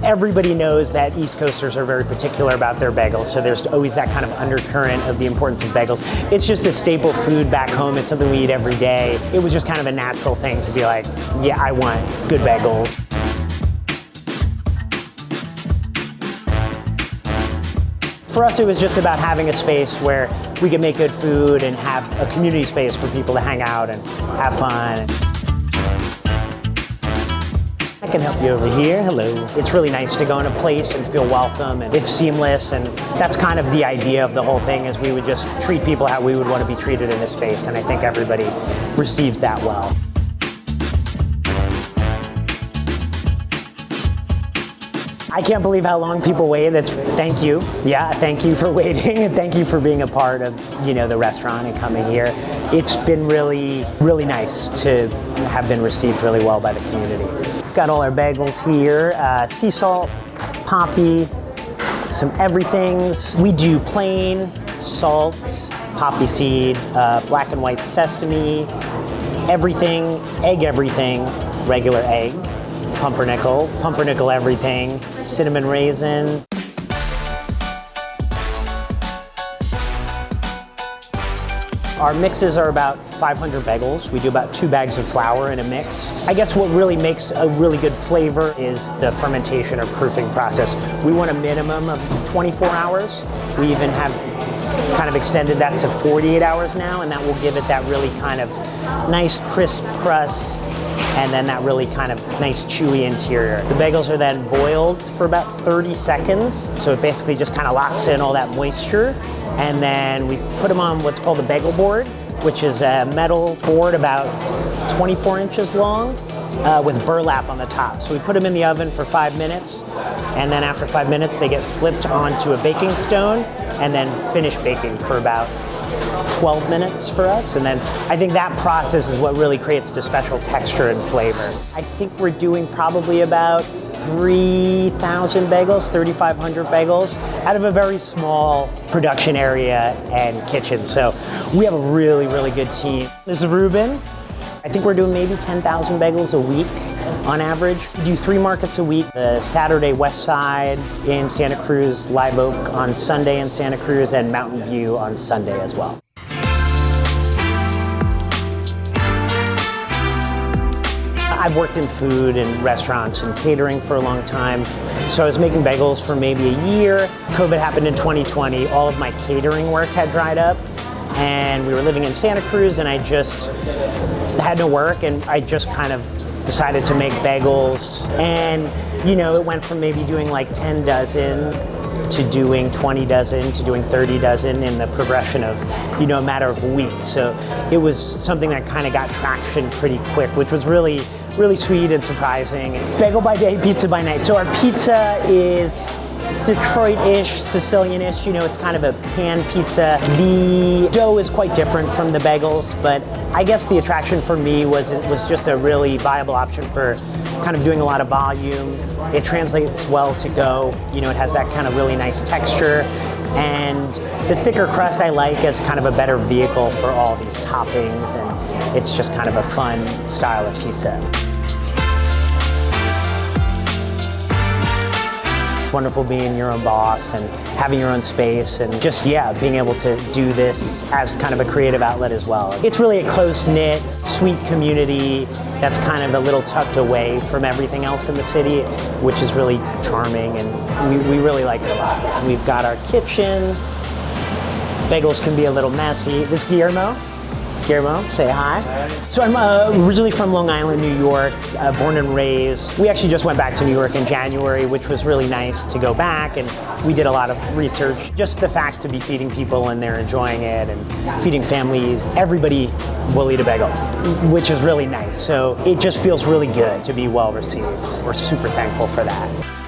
Everybody knows that East Coasters are very particular about their bagels, so there's always that kind of undercurrent of the importance of bagels. It's just a staple food back home. It's something we eat every day. It was just kind of a natural thing to be like, yeah, I want good bagels. For us, it was just about having a space where we could make good food and have a community space for people to hang out and have fun. I can help you over here. Hello. It's really nice to go in a place and feel welcome, and it's seamless, and that's kind of the idea of the whole thing, is we would just treat people how we would want to be treated in a space, and I think everybody receives that well. I can't believe how long people wait. Thank you. Yeah, thank you for waiting, and thank you for being a part of, the restaurant and coming here. It's been really, really nice to have been received really well by the community. We've got all our bagels here, sea salt, poppy, some everythings. We do plain, salt, poppy seed, black and white sesame, everything, regular egg. Pumpernickel everything, cinnamon raisin. Our mixes are about 500 bagels. We do about 2 bags of flour in a mix. I guess what really makes a really good flavor is the fermentation or proofing process. We want a minimum of 24 hours. We even have kind of extended that to 48 hours now, and that will give it that really kind of nice crisp crust, and then that really kind of nice chewy interior. The bagels are then boiled for about 30 seconds, so it basically just kind of locks in all that moisture, and then we put them on what's called a bagel board, which is a metal board about 24 inches long with burlap on the top. So we put them in the oven for 5 minutes, and then after 5 minutes they get flipped onto a baking stone and then finish baking for about 12 minutes for us, and then I think that process is what really creates the special texture and flavor. I think we're doing probably about 3,000 bagels, 3,500 bagels out of a very small production area and kitchen, so we have a really, really good team. This is Ruben. I think we're doing maybe 10,000 bagels a week on average. We do 3 markets a week: the Saturday West Side in Santa Cruz, Live Oak on Sunday in Santa Cruz, and Mountain View on Sunday as well. I've worked in food and restaurants and catering for a long time, so I was making bagels for maybe a year. COVID happened in 2020. All of my catering work had dried up, and we were living in Santa Cruz, and I just had no work, and I just kind of decided to make bagels, and it went from maybe doing like 10 dozen to doing 20 dozen to doing 30 dozen in the progression of a matter of weeks. So it was something that kind of got traction pretty quick, which was really, really sweet and surprising. Bagel by day, pizza by night. So our pizza is Detroit-ish, Sicilian-ish, it's kind of a pan pizza. The dough is quite different from the bagels, but I guess the attraction for me was it was just a really viable option for kind of doing a lot of volume. It translates well to go, it has that kind of really nice texture, and the thicker crust I like as kind of a better vehicle for all these toppings, and it's just kind of a fun style of pizza. It's wonderful being your own boss and having your own space, and just, being able to do this as kind of a creative outlet as well. It's really a close-knit, sweet community that's kind of a little tucked away from everything else in the city, which is really charming, and we really like it a lot. We've got our kitchen. Bagels can be a little messy. This is Guillermo. Guillermo, say hi. So I'm originally from Long Island, New York, born and raised. We actually just went back to New York in January, which was really nice to go back, and we did a lot of research. Just the fact to be feeding people and they're enjoying it, and feeding families. Everybody will eat a bagel, which is really nice. So it just feels really good to be well received. We're super thankful for that.